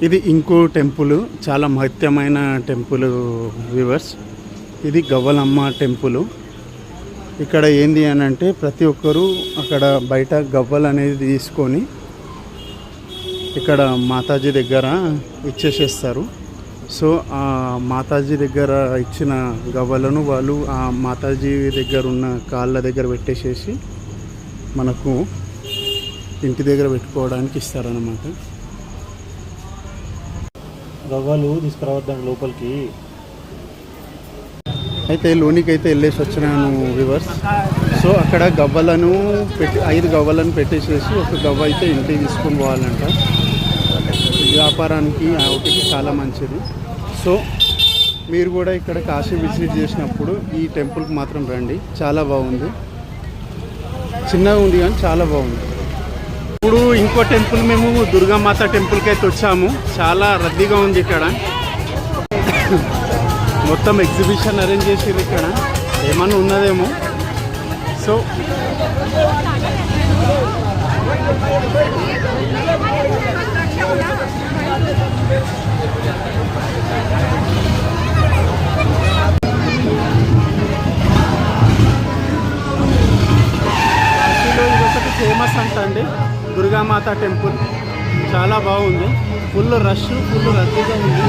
ఇది ఇంకో టెంపుల్, చాలా మహత్యమైన టెంపుల్ వ్యూవర్స్. ఇది గవ్వలమ్మ టెంపుల్. ఇక్కడ ఏంది అని అంటే ప్రతి ఒక్కరూ అక్కడ బయట గవ్వలు అనేది తీసుకొని ఇక్కడ మాతాజీ దగ్గర ఇచ్చేసేస్తారు. సో ఆ మాతాజీ దగ్గర ఇచ్చిన గవ్వలను వాళ్ళు ఆ మాతాజీ దగ్గర ఉన్న కాళ్ళ దగ్గర పెట్టేసేసి మనకు ఇంటి దగ్గర పెట్టుకోవడానికి ఇస్తారన్నమాట. గవ్వలు తీసుకురావద్దండి లోపలికి. అయితే లోనికి అయితే వెళ్ళేసి వచ్చినాను వ్యూవర్స్. సో అక్కడ గవ్వలను పెట్టి 5 గవ్వలను పెట్టేసేసి ఒక గవ్వ అయితే ఇంటికి తీసుకొని పోవాలంట. వ్యాపారానికి ఒకటి చాలా మంచిది. సో మీరు కూడా ఇక్కడ కాశీ విజిట్ చేసినప్పుడు ఈ టెంపుల్కి మాత్రం రండి, చాలా బాగుంది. చిన్నగా ఉంది కానీ చాలా బాగుంది. ఇప్పుడు ఇంకో టెంపుల్, మేము దుర్గామాత టెంపుల్కి అయితే వచ్చాము. చాలా రద్దీగా ఉంది ఇక్కడ. మొత్తం ఎగ్జిబిషన్ అరేంజ్ చేసిర్రు. ఇక్కడ ఏమన్నా ఉన్నదేమో. సో కాశీలో ఇదొకటి ఫేమస్ అంట అండి, దుర్గామాత టెంపుల్. చాలా బాగుంది. ఫుల్ రష్, ఫుల్ రద్దీగా ఉంది.